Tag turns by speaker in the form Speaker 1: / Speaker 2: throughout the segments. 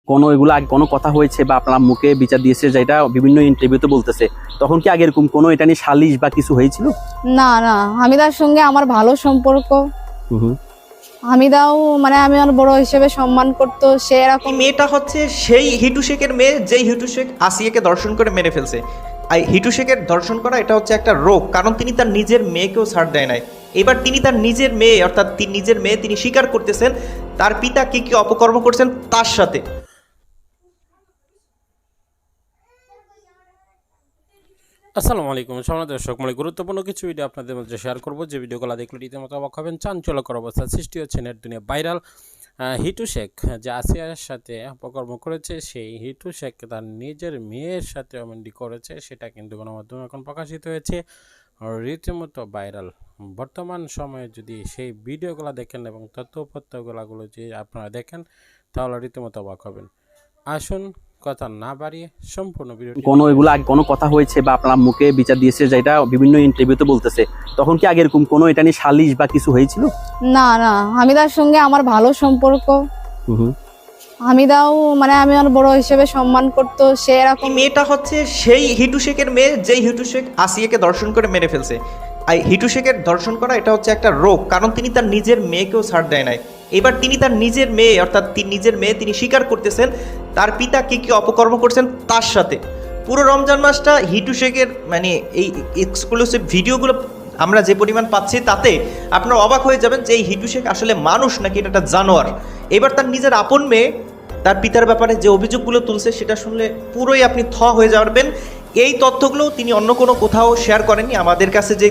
Speaker 1: কোনো এগুলো আগে কোনো কথা হয়েছে বা আপনার মুখে বিচার দিয়েছে যেটা বিভিন্ন ইন্টারভিউতে বলতেছে, তখন কি আগে এরকম কোনো এটা নিয়ে সালিশ বা কিছু হয়েছিল?
Speaker 2: না না, হামিদার সঙ্গে আমার ভালো সম্পর্ক। হামিদাও মানে আমি আমার বড় হিসেবে সম্মান করতো। সে এরকম
Speaker 3: মেয়েটা হচ্ছে সেই হিটু শেখের মেয়ে, যেই হিটু শেখ আসিয়াকে দর্শন করে মেরে ফেলছে। আর হিটু শেখের দর্শন করা এটা হচ্ছে একটা রোগ, কারণ তিনি তার নিজের মেয়েকেও ছাড় দেয় নাই। এবার তিনি তার নিজের মেয়ে, অর্থাৎ নিজের মেয়ে তিনি স্বীকার করতেছেন তার পিতা কি কি অপকর্ম করছেন তার সাথে।
Speaker 4: আসসালামু আলাইকুম সম্মানিত দর্শক, গুরুত্বপূর্ণ কিছু ভিডিও আপনাদের মধ্যে শেয়ার করব, যে ভিডিওগুলো দেখলে রীতিমতো অবাক হবেন। চাঞ্চল্যকর অবস্থা সৃষ্টি হচ্ছে নেট দুনিয়া ভাইরাল। হিটু শেখ যে আসিয়ার সাথে অপকর্ম করেছে, সেই হিটু শেখ তার নিজের মেয়ের সাথে এমনটি করেছে, সেটা কিন্তু গণমাধ্যমে এখন প্রকাশিত হয়েছে, রীতিমতো ভাইরাল। বর্তমান সময়ে যদি সেই ভিডিওগুলো দেখেন এবং তথ্যপত্রগুলো যে আপনারা দেখেন, তাহলে রীতিমতো অবাক হবেন। আসুন কথা না বাড়িয়ে সম্পূর্ণ ভিডিও।
Speaker 1: কোনো এগুলো আগে কোনো কথা হয়েছে বা আপনার মুখে বিচার দিয়েছে যেটা বিভিন্ন ইন্টারভিউতে বলতেছে, তখন কি আগে এরকম কোনো এটা নিয়ে সালিশ বা কিছু হয়েছিল?
Speaker 2: না না, হামিদার সঙ্গে আমার ভালো সম্পর্ক। হামিদাও মানে আমি আমার বড় হিসেবে সম্মান করতো। সে এরকম
Speaker 3: মেয়েটা হচ্ছে সেই হিটু শেখের মেয়ে, যেই হিটু শেখ আসিয়াকে দর্শন করে মেরে ফেলছে। আর হিটু শেখের দর্শন করা এটা হচ্ছে একটা রোগ, কারণ তিনি তার নিজের মেয়েকেও ছাড় দেয় নাই। এবার তিনি তার নিজের মেয়ে, অর্থাৎ নিজের মেয়ে তিনি স্বীকার করতেছেন তার পিতা কি কি অপকর্ম করছেন তার সাথে। পুরো রমজান মাসটা হিটু শেখের মানে এই এক্সক্লুসিভ ভিডিওগুলো আমরা যে পরিমাণ পাচ্ছি, তাতে আপনারা অবাক হয়ে যাবেন যে এই হিটু শেখ আসলে মানুষ নাকি এটা একটা জানোয়ার। এবার তার নিজের আপন মেয়ে তার পিতার ব্যাপারে যে অভিযোগগুলো তুলছে, সেটা শুনলে পুরোই আপনি হয়ে যাবেন। এই তথ্যগুলো তিনি অন্য কোনো কোথাও শেয়ার করেননি। আমাদের কাছে যে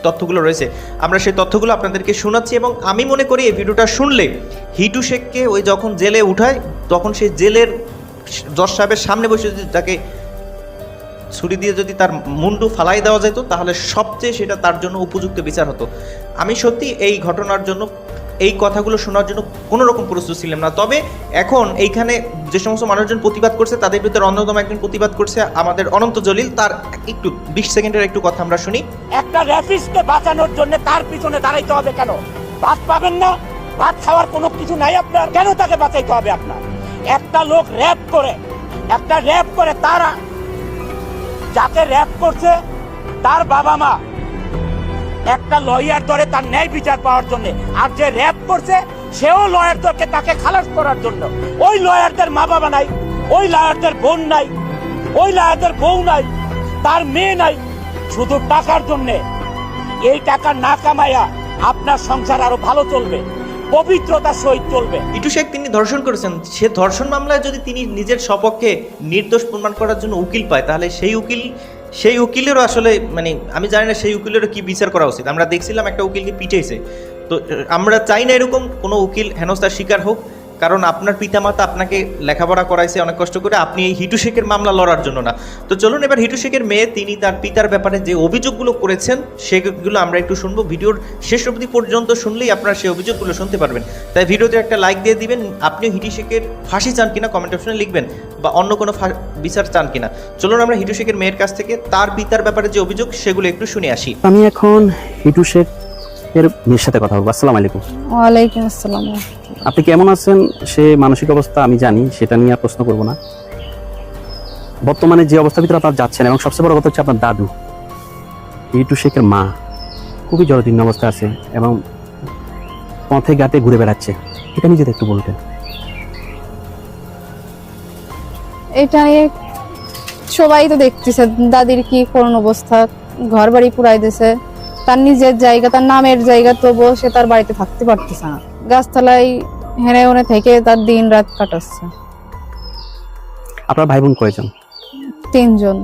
Speaker 3: তথ্যগুলো রয়েছে, আমরা সেই তথ্যগুলো আপনাদেরকে শোনাচ্ছি, এবং আমি মনে করি এই ভিডিওটা শুনলে হিটু শেখকে ওই যখন জেলে উঠায়, তখন সেই জেলের জজ সাহেবের সামনে বসে যদি তাকে ছুরি দিয়ে যদি তার মুন্ডু ফালাই দেওয়া যেত, তাহলে সবচেয়ে সেটা তার জন্য উপযুক্ত বিচার হতো। আমি সত্যি এই ঘটনার জন্য, এই কথাগুলো শোনার জন্য কোনো রকম প্রস্তুত ছিলাম না। তবে এখন এইখানে যে সমস্ত মানুষজন প্রতিবাদ করছে, তাদের ভিতরে অন্যতম একজন প্রতিবাদ করছে আমাদের অনন্ত জলিল। তার একটু 20 সেকেন্ডের একটু কথা আমরা শুনি।
Speaker 5: একটা র্যাপিস্টকে বাঁচানোর জন্য তার পিছনে দাঁড়াইতে হবে কেন? ভাত পাবেন না, ভাত খাওয়ার কোনো কিছু নাই আপনার, কেন তাকে বাঁচাইতে হবে আপনার? একটা লোক র্যাপ করে তারা যাকে র্যাপ করছে তার বাবা মা একটা লয়ার ধরে তার ন্যায় বিচার পাওয়ার জন্য, আর যে র্যাপ করছে সেও লয়ার ধরকে তাকে খালাস করার জন্য। ওই লয়ারদের মা বাবা নাই, ওই লয়ারদের বোন নাই, ওই লয়ারদের বউ নাই, তার মেয়ে নাই, শুধু টাকার জন্য। এই টাকা না কামাইয়া আপনার সংসার আরো ভালো চলবে, পবিত্রতার সহিত চলবে।
Speaker 3: হিটু শেখ তিনি ধর্ষণ করেছেন, সে ধর্ষণ মামলায় যদি তিনি নিজের সপক্ষে নির্দোষ প্রমাণ করার জন্য উকিল পায়, তাহলে সেই উকিলেরও আসলে মানে আমি জানি না সেই উকিলেরও কি বিচার করা উচিত। আমরা দেখছিলাম একটা উকিলকে পিটাইছে, তো আমরা চাই না এরকম কোনো উকিল হেনস্থার শিকার হোক, কারণ আপনার পিতামাতা আপনাকে লেখাপড়া করাইছে অনেক কষ্ট করে, আপনি এই হিটু শেখের মামলা লড়ার জন্য না। তো চলুন এবার হিটু শেখের মেয়ে তিনি তার পিতার ব্যাপারে যে অভিযোগগুলো করেছেন সেগুলো আমরা একটু শুনবো। ভিডিওর শেষ অবধি পর্যন্ত শুনলেই আপনারা সেই অভিযোগগুলো শুনতে পারবেন। তাই ভিডিওতে একটা লাইক দিয়ে দিবেন। আপনিও হিটু শেখের ফাঁসি চান কিনা কমেন্ট অপশনে লিখবেন, বা অন্য কোনো বিচার চান কিনা। চলুন আমরা হিটু শেখের মেয়ের কাছ থেকে তার পিতার ব্যাপারে যে অভিযোগ সেগুলো একটু শুনে আসি।
Speaker 1: আমি এখন হিটু শেখ এর মেয়ের সাথে কথা বলবো। আসসালামু আলাইকুম।
Speaker 2: ওয়ালাইকুম আসসালাম।
Speaker 1: আপনি কেমন আছেন সে মানসিক অবস্থা আমি জানি, সেটা নিয়ে আর প্রশ্ন করবো না। বর্তমানে যে অবস্থার ভিতরে আপনারা যাচ্ছেন, এবং সবচেয়ে বড় কথা হচ্ছে আপনার দাদু হিটু শেখের মা খুবই জরাজীর্ণ অবস্থা আছে এবং পথে ঘাটে ঘুরে বেড়াচ্ছে, এটা নিয়ে যদি একটু বলতেন।
Speaker 2: এটা নিয়ে সবাই তো দেখতেছে দাদির কি করুণ অবস্থা, ঘর বাড়ি পুরাই দিছে, তার নিজের জায়গা, তার নামের জায়গা, তবুও সে তার বাড়িতে থাকতে পারতেছে না, গাছতলায় হেনে ওনে থেকে তার দিন রাত কাটাচ্ছে।
Speaker 1: আপনার ভাই বোন কয়জন?
Speaker 2: 3 জন।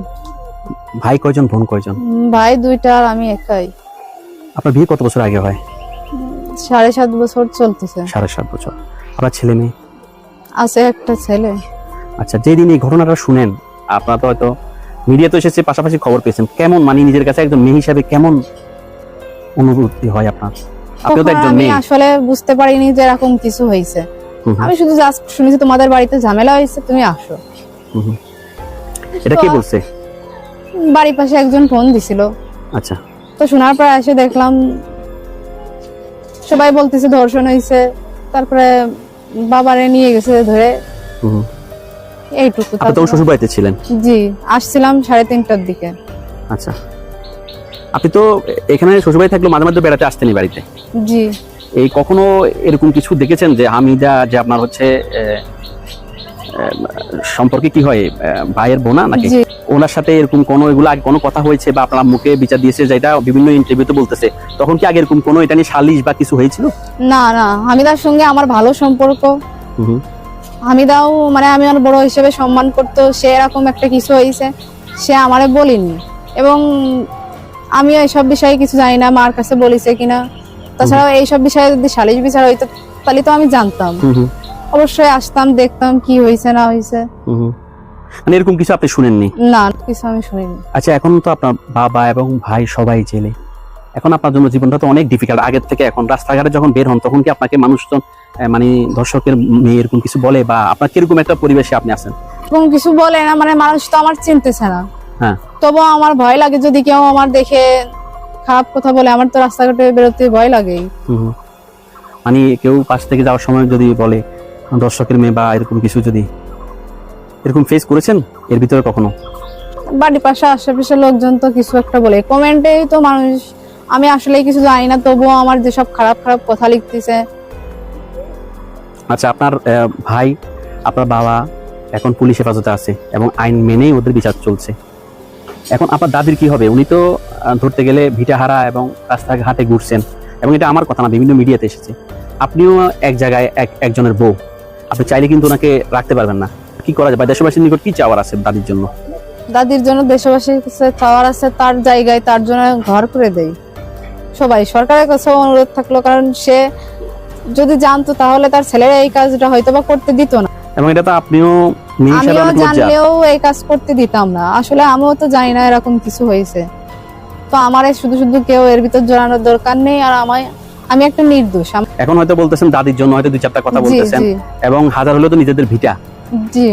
Speaker 1: ভাই কয়জন, বোন কয়জন?
Speaker 2: ভাই 2টা আর আমি একাই।
Speaker 1: আপনার বিয়ে কত বছর আগে হয়?
Speaker 2: 7.5 বছর চলতেছে।
Speaker 1: 7.5 বছর। আপনার ছেলে মেয়ে
Speaker 2: আছে? একটা ছেলে।
Speaker 1: আচ্ছা, যেদিন এই ঘটনাটা শুনেন, আপনারা তো হয়তো মিডিয়া তো এসেছে, পাশাপাশি খবর পেয়েছেন, কেমন মানে নিজের কাছে একজন মেয়ে হিসাবে কেমন অনুভূতি হয় আপনার? আপনিও তো একজন
Speaker 2: আমি
Speaker 1: মেয়ে।
Speaker 2: আসলে বুঝতে পারিনি যে এরকম কিছু হয়েছে। আমি শুধু জাস্ট শুনেছি তোমাদের বাড়িতে ঝামেলা হয়েছে, তুমি আসো।
Speaker 1: এটা কে বলছে?
Speaker 2: বাড়ির পাশে একজন ফোন দিছিল।
Speaker 1: আচ্ছা।
Speaker 2: তো শোনার পর এসে দেখলাম সবাই বলতেছে ধর্ষণ হয়েছে, তারপরে বাবারে নিয়ে গেছে ধরে। এইটুকু।
Speaker 1: আপনি তখন শ্বশুর বাড়িতে ছিলেন?
Speaker 2: জি, আসছিলাম 3:30টার দিকে।
Speaker 1: আচ্ছা, আপনি তো এখানে শ্বশুরবাড়ি থাকলেও মাঝে মাঝে বেড়াতে আসতেন এই বাড়িতে।
Speaker 2: জি,
Speaker 1: এই কখনো এরকম কিছু দেখেছেন যে হামিদা যে আপনার হচ্ছে সম্পর্কে কি হয়, ভাইয়ের বোনা নাকি,
Speaker 2: জি।
Speaker 1: ওনার সাথে এরকম কোনো এগুলো আগে কোনো কথা হয়েছে বা আপনার মুখে বিচার দিয়েছে, যেটা বিভিন্ন ইন্টারভিউতে বলতেছে, তখন কি আগে এরকম কোনো এটা নিয়ে সালিশ বা কিছু হয়েছিল?
Speaker 2: না না, হামিদার সঙ্গে আমার ভালো সম্পর্ক।
Speaker 1: হুম।
Speaker 2: হামিদাও মানে আমি আমার বড় হিসেবে সম্মান করতো, সে এরকম একটা কিছু হয়েছে সে আমারে বলিনি, এবং আমিও এইসব বিষয়ে কিছু জানি না মার কাছে বলিছে কিনা। তাছাড়াও এইসব বিষয়ে যদি সালিশ বিচার হইতো তাহলে তো আমি জানতাম,
Speaker 1: হুম।
Speaker 2: অবশ্যই আসতাম, দেখতাম কি হয়েছে না হয়েছে।
Speaker 1: হুম। মানে এরকম কিছু আপনি শুনেননি?
Speaker 2: না, কিছু আমি শুনিনি।
Speaker 1: আচ্ছা, এখন তো আপনার বাবা এবং ভাই সবাই জেলে, এখন আপনার জন্য জীবনটা তো অনেক ডিফিকাল্ট আগের থেকে। এখন রাস্তাঘাটে যখন বের হন তখন কি আপনাকে মানুষজন মানে দর্শকের মেয়ে এরকম কিছু বলে, বা আপনার কিরকম একটা পরিবেশে আপনি আছেন?
Speaker 2: এবং কিছু বলে না, মানে মানুষ তো আমার চিনতেছে না।
Speaker 1: হ্যাঁ।
Speaker 2: তবু আমার ভয় লাগে, যদি কেউ আমার দেখে খারাপ কথা বলে, আমার তো রাস্তাঘাটে বেরোতে ভয় লাগেই।
Speaker 1: হুম। মানে কেউ পাশ থেকে যাওয়ার সময় যদি বলে দর্শকের মেয়ে বা এরকম কিছু, যদি এরকম ফেস করেছেন এর ভিতরে কখনো?
Speaker 2: বাড়ির পাশে আশেপাশে লোকজন তো কিছু একটা বলে, কমেন্টেই তো মানুষ, আমি আসলে কিছু জানি না, তবুও আমার যেসব খারাপ খারাপ কথা লিখতেছে।
Speaker 1: আচ্ছা, আপনার ভাই, আপনার বাবা এখন পুলিশ হেফাজতে আছে এবং আইন মেনেই ওদের বিচার চলছে। এখন আপনার দাদির কি হবে? উনি তো ধরতে গেলে ভিটাহারা এবং রাস্তাঘাটে ঘুরছেন, এবং এটা আমার কথা না, বিভিন্ন মিডিয়াতে এসেছে। আপনিও এক জায়গায় একজনের বউ, আপনি চাইলে কিন্তু ওনাকে রাখতে পারবেন না। কি করা যায়, বা দেশবাসীর নিকট কি চাওয়ার আছে দাদির জন্য?
Speaker 2: দাদির জন্য দেশবাসীর কাছে চাওয়ার আছে, তার জায়গায় তার জন্য ঘর করে দেয় সবাই। সরকারের কাছে অনুরোধ থাকলো, কারণ সে যদি জানতো তাহলে তার ছেলেরা এই কাজটা হয়তো বা করতে দিত না।
Speaker 1: এবং এটা তো আপনিও মেয়ে হিসেবে
Speaker 2: আমিও
Speaker 1: অনেক লজ্জা।
Speaker 2: জানলেও এই কাজ করতে দিতাম না। আসলে আমিও তো জানি না এরকম কিছু হয়েছে, তো আমার শুধু শুধু কেউ এর ভিতর জড়ানোর দরকার নেই। আর আমি একটা নির্দোষ।
Speaker 1: এখন হয়তো বলতেছেন দাদির জন্য হয়তো 2-4টা কথা
Speaker 2: জি,
Speaker 1: বলতেছেন,
Speaker 2: জি,
Speaker 1: এবং হাজার হলেও তো নিজেদের ভিটা,
Speaker 2: জি,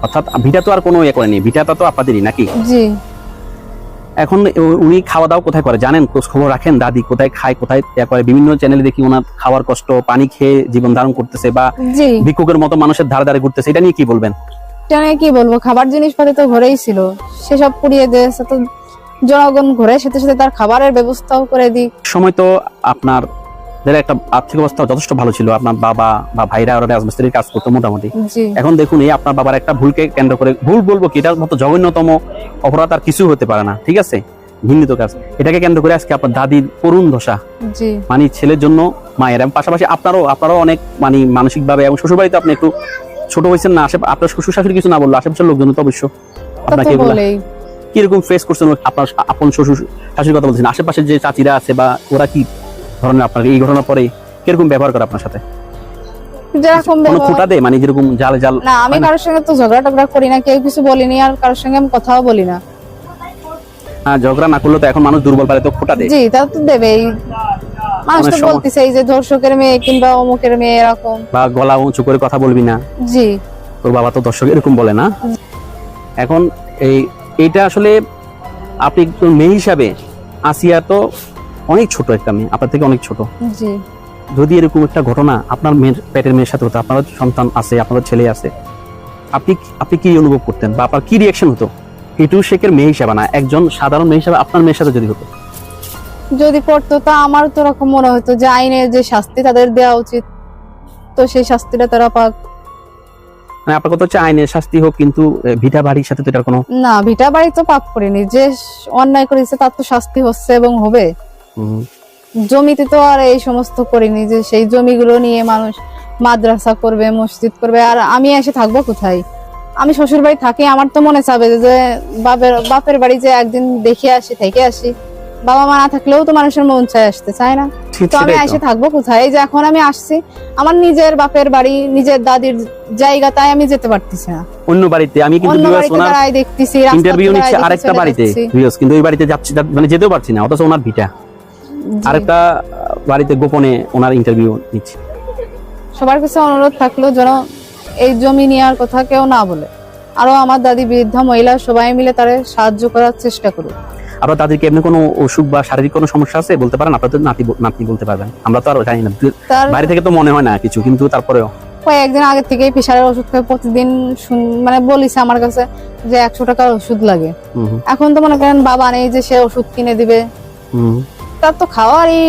Speaker 1: অর্থাৎ ভিটা তো আর কোনো ইয়ে করেনি, ভিটাটা তো আপনাদেরই নাকি?
Speaker 2: জি।
Speaker 1: এখন উনি খাওয়া দাওয়া কোথায় করে জানেন? খোঁজ খবর রাখেন দাদি কোথায় খায়, কোথায় ইয়া করে? বিভিন্ন চ্যানেলে দেখি ওনার খাওয়ার কষ্ট, পানি খেয়ে জীবন ধারণ করতেছে, বা
Speaker 2: জি,
Speaker 1: ভিক্ষুকের মতো মানুষের ধারে ধারে ঘুরতেছে, এটা নিয়ে কি বলবেন?
Speaker 2: জানে কি বলবো, খাবার জিনিসপাতি তো ঘরেই ছিল, সেসব পুড়িয়ে দিয়েছে। তো জনগণ ঘরে সাথে সাথে তার খাবারের ব্যবস্থাও করে দিই।
Speaker 1: সময় তো আপনার একটা আর্থিক অবস্থা যথেষ্ট ভালো ছিল, আপনার বাবা বা ভাইরা ওরা রাজমিস্ত্রির কাজ করতো মোটামুটি।
Speaker 2: জি,
Speaker 1: এখন দেখুন এই আপনার বাবার একটা ভুলকে কেন্দ্র করে, ভুল বলবো কি, এটার মতো জঘন্যতম অপরাধ আর কিছু হতে পারে না, ঠিক আছে, ঘৃণিত কাজ, এটাকে কেন্দ্র করে আজকে আপনার দাদির করুণ দশা।
Speaker 2: জি,
Speaker 1: মানে ছেলের জন্য মায়ের, এবং পাশাপাশি আপনারও অনেক মানে মানসিক ভাবে, এবং শ্বশুর বাড়িতে আপনি একটু ছোট হয়েছেন না, আপনার শ্বশুর শাশুড়ি কিছু না বললো, আশেপাশের লোকজন তো অবশ্য
Speaker 2: তা
Speaker 1: আপনাকে
Speaker 2: তো
Speaker 1: এগুলা
Speaker 2: বলেই।
Speaker 1: কিরকম ফেস করছেন? আপনার আপন শ্বশুর শাশুড়ির কথা বলছেন, আশেপাশে যে চাচিরা আছে বা ওরা কি ধরনের আপনার এই ঘটনার পরে কিরকম ব্যবহার করে আপনার সাথে?
Speaker 2: যেরকম
Speaker 1: কোনো
Speaker 2: ব্যবহার-
Speaker 1: খোঁটা দেয়, মানে যেরকম জাল জাল?
Speaker 2: না, আমি
Speaker 1: হয় না?
Speaker 2: কারোর সঙ্গে তো ঝগড়া টগড়া করি না, কেউ কিছু বলিনি, আর কারোর সঙ্গে আমি কথাও বলি না।
Speaker 1: হ্যাঁ, ঝগড়া না করলে তো এখন মানুষ দুর্বল পারে, তো খোঁটা দেয়।
Speaker 2: জি, তা তো দেবেই। মানুষ
Speaker 1: অনেক
Speaker 2: তো
Speaker 1: সময়-
Speaker 2: বলতেছে এই যে ধর্ষকের মেয়ে কিংবা অমুকের মেয়ে এরকম।
Speaker 1: বা গলা উঁচু করে কথা বলবি না,
Speaker 2: জি,
Speaker 1: তোর বাবা তো দর্শক এরকম বলে না। এখন এইটা আসলে আপনি একজন মেয়ে হিসাবে, আসিয়া তো অনেক ছোট একটা মেয়ে, আপনার থেকে অনেক ছোট,
Speaker 2: জি।
Speaker 1: যদি এরকম একটা ঘটনা আপনার মেয়ের পেটের মেয়ের সাথে হতো, আপনার সন্তান আছে, আপনার ছেলে আছে, আপনি কি অনুভব করতেন, বা আপনার কি রিয়াকশন হতো? হিটু শেখের মেয়ে হিসাবে না, একজন সাধারণ মেয়ে হিসাবে আপনার মেয়ের সাথে যদি হতো?
Speaker 2: যদি পড়তো তা আমার তো এরকম মনে হতো যে আইনের যে শাস্তি তাদের দেওয়া উচিত, তো সেই শাস্তিটা তারা পাক।
Speaker 1: মানে আপনার কথা হচ্ছে আইনের শাস্তি হোক, কিন্তু ভিটা বাড়ির সাথে তো এটার কোনো
Speaker 2: না, ভিটা বাড়ি তো পাপ করেনি, যে অন্যায় করেছে তার তো শাস্তি হচ্ছে এবং হবে।
Speaker 1: হুম,
Speaker 2: জমিতে তো আর এই সমস্ত করিনি যে সেই জমিগুলো নিয়ে মানুষ মাদ্রাসা করবে, মসজিদ করবে। আর আমি এসে থাকবো কোথায়? আমি শ্বশুর বাড়ি থাকি, আমার তো মনে চাবে যে বাপের বাড়ি যে একদিন দেখে আসি, থেকে আসি। বাবা মা না থাকলেও তো মানুষের মন চায়, আসতে চায় না। তো আমি
Speaker 1: সেটাই
Speaker 2: এসে
Speaker 1: তো।
Speaker 2: থাকবো কোথায়? এই যে এখন আমি আসছি আমার নিজের বাপের বাড়ি, নিজের দাদির জায়গা, তাই আমি যেতে পারতেছি না।
Speaker 1: অন্য বাড়িতে আমি কিন্তু
Speaker 2: অন্য
Speaker 1: viewers
Speaker 2: বাড়িতে
Speaker 1: ওনার
Speaker 2: দাঁড়ায় দেখতেছি, রাস্তার
Speaker 1: ইন্টারভিউ
Speaker 2: ধারে
Speaker 1: নিচ্ছে
Speaker 2: দেখে
Speaker 1: আরেকটা
Speaker 2: চলে
Speaker 1: বাড়িতে
Speaker 2: যাচ্ছি।
Speaker 1: ভিউয়ার্স, কিন্তু ওই বাড়িতে যাচ্ছি মানে যেতেও পারছি না, অথচ ওনার ভিটা
Speaker 2: জি।
Speaker 1: আরেকটা বাড়িতে গোপনে ওনার ইন্টারভিউ নিচ্ছে।
Speaker 2: সবার কাছে অনুরোধ থাকলো যেন এই জমি নেওয়ার কথা কেউ না বলে। আরো আমার দাদি বৃদ্ধা মহিলা সবাই মিলে তারে সাহায্য করার চেষ্টা করুক।
Speaker 1: আপনার তাদেরকে এমনি কোনো অসুখ বা শারীরিক কোনো সমস্যা আছে বলতে পারেন? আপনার তো নাতি বলতে পারবেন, আমরা তো আরো জানি না,
Speaker 2: তার
Speaker 1: বাইরে থেকে তো মনে হয় না কিছু, কিন্তু তারপরেও
Speaker 2: কয়েকদিন আগে থেকেই প্রেশারের ওষুধ খাই প্রতিদিন। মানে বলিছে আমার কাছে যে 100 টাকার ওষুধ লাগে।
Speaker 1: হুম
Speaker 2: এখন তো মনে করেন বাবা নেই যে সে ওষুধ কিনে দিবে,
Speaker 1: হুম।
Speaker 2: তার তো খাওয়ারই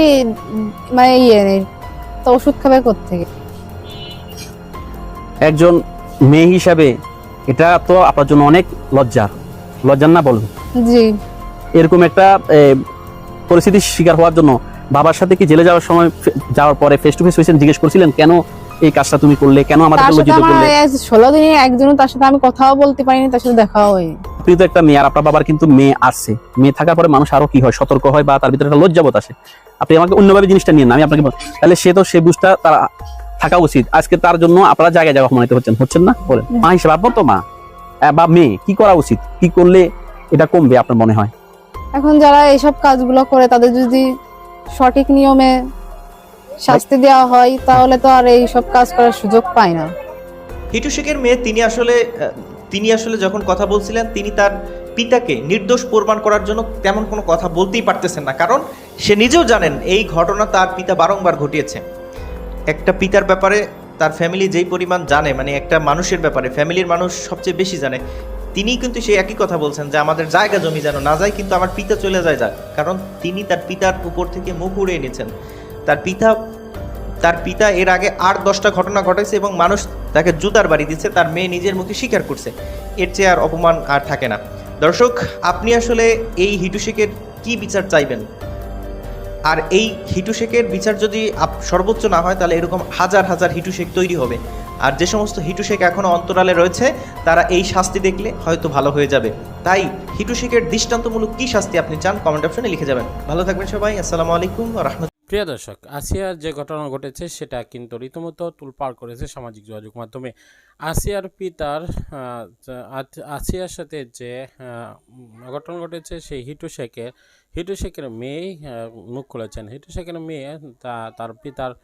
Speaker 2: মানে ইয়ে নেই, তো ওষুধ খাবে কোত্থেকে?
Speaker 1: একজন মেয়ে হিসাবে এটা তো আপনার জন্য অনেক লজ্জার না বলুন?
Speaker 2: জি।
Speaker 1: এরকম একটা পরিস্থিতির শিকার হওয়ার জন্য বাবার সাথে কি জেলে যাওয়ার সময় যাওয়ার পরে ফেস টু ফেস হয়েছেন, জিজ্ঞেস করছিলেন কেন এই কাজটা তুমি করলে, কেন আমাদের
Speaker 2: তার সাথে
Speaker 1: লজ্জিত
Speaker 2: আমার
Speaker 1: করলে?
Speaker 2: 16 দিনে একজনও তার সাথে আমি কথাও বলতে পারিনি, তার সাথে দেখাও হয়নি।
Speaker 1: আপনি তো একটা মেয়ে, আর আপনার বাবার কিন্তু মেয়ে আছে। মেয়ে থাকার পরে মানুষ আরো কি হয়, সতর্ক হয় বা তার ভিতরে একটা লজ্জাবোধ আসে। আপনি আমাকে অন্যভাবে জিনিসটা নিয়ে না, আমি আপনাকে তাহলে সে বুঝটা তার থাকা উচিত। আজকে তার জন্য আপনারা জায়গায় জায়গা অপমানিত হচ্ছেন না? বলেন মা হিসেবে আপনার তো মা বা মেয়ে, কি করা উচিত, কি করলে এটা কমবে আপনার মনে হয়?
Speaker 2: এখন যারা এইসব কাজগুলো করে তাদের যদি সঠিক নিয়মে শাস্তি দেওয়া হয় তাহলে তো আর এইসব কাজ করার সুযোগ পায় না।
Speaker 3: হিটু শেখের মেয়ে তিনি আসলে যখন কথা বলছিলেন, তিনি তার পিতাকে নির্দোষ প্রমাণ করার জন্য তেমন কোনো কথা বলতেই পারতেছেন না, কারণ সে নিজেও জানেন এই ঘটনা তার পিতা বারংবার ঘটিয়েছে। একটা পিতার ব্যাপারে তার ফ্যামিলি যেই পরিমাণ জানে, মানে একটা মানুষের ব্যাপারে ফ্যামিলির মানুষ সবচেয়ে বেশি জানে। তিনি কিন্তু সেই একই কথা বলছেন যে আমাদের জায়গা জমি যেন না যায়, কিন্তু আমার পিতা চলে যায় যাক, কারণ তিনি তার পিতার উপর থেকে মুখ উড়িয়ে নিয়েছেন। তার পিতা এর আগে 8-10টা ঘটনা ঘটেছে এবং মানুষ তাকে জুতার বাড়ি দিচ্ছে, তার মেয়ে নিজের মুখে স্বীকার করছে। এর চেয়ে আর অপমান আর থাকে না। দর্শক, আপনি আসলে এই হিটু শেখের কি বিচার চাইবেন? আর এই হিটু শেখের বিচার যদি সর্বোচ্চ না হয়, তাহলে এরকম হাজার হাজার হিটু শেখ তৈরি হবে। আর যে সমস্ত হিটু শেখ এখনও অন্তরালে রয়েছে, তারা এই শাস্তি দেখলে হয়তো ভালো হয়ে যাবে। তাই হিটু শেখের দৃষ্টান্তমূলক কি শাস্তি আপনি চান, কমেন্ট অপশনে লিখে যাবেন। ভালো থাকবেন সবাই। আসসালামু আলাইকুম ওয়া রাহমাতুল্লাহ।
Speaker 4: প্রিয় দর্শক, আসিয়ার যে ঘটনা ঘটেছে সেটা কিন্তু রীতিমতো তুলপাড় করেছে সামাজিক যোগাযোগ মাধ্যমে। আসিয়ার পিতার আসিয়ার সাথে যে ঘটনা ঘটেছে সেই হিটু শেখের মেয়ে মুখ খুলেছেন। হিটু শেখের মেয়ে তার পিতার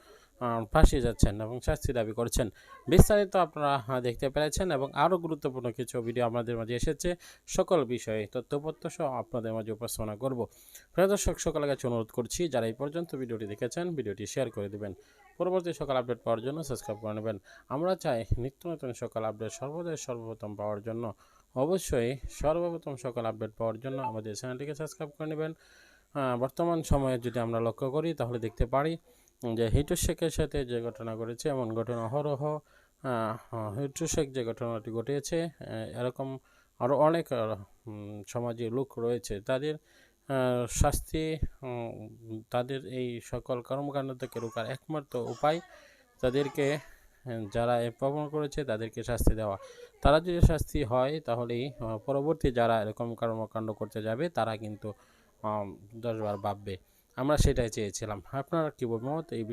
Speaker 4: ফাঁসি যাচ্ছেন এবং শাস্তি দাবি করছেন। বিস্তারিত আপনারা দেখতে পেরেছেন এবং আরও গুরুত্বপূর্ণ কিছু ভিডিও আমাদের মাঝে এসেছে। সকল বিষয়ে তথ্যপত্র সহ আপনাদের মাঝে উপস্থাপনা করব। প্রিয় দর্শক, সকলের কাছে অনুরোধ করছি যারা এই পর্যন্ত ভিডিওটি দেখেছেন ভিডিওটি শেয়ার করে দেবেন। পরবর্তী সকল আপডেট পাওয়ার জন্য সাবস্ক্রাইব করে নেবেন। আমরা চাই নিত্য নতুন সকল আপডেট সর্বপ্রথম পাওয়ার জন্য অবশ্যই সর্বপ্রথম সকল আপডেট পাওয়ার জন্য আমাদের চ্যানেলটিকে সাবস্ক্রাইব করে নেবেন। বর্তমান সময়ে যদি আমরা লক্ষ্য করি তাহলে দেখতে পারি যে হিটু শেখের সাথে যে ঘটনা ঘটেছে, এমন ঘটনা অহরহ হিটু শেখ যে ঘটনাটি ঘটিয়েছে, এরকম আরও অনেক সমাজে লোক রয়েছে। তাদের শাস্তি, তাদের এই সকল কর্মকাণ্ড থেকে রোকার একমাত্র উপায় তাদেরকে, যারা প্রমাণ করেছে তাদেরকে শাস্তি দেওয়া। তারা যদি শাস্তি হয় তাহলেই পরবর্তী যারা এরকম কর্মকাণ্ড করতে যাবে তারা কিন্তু 10 বার ভাববে। আমরা সেটাই চেয়েছিলাম। আপনারা কি বলবেন এই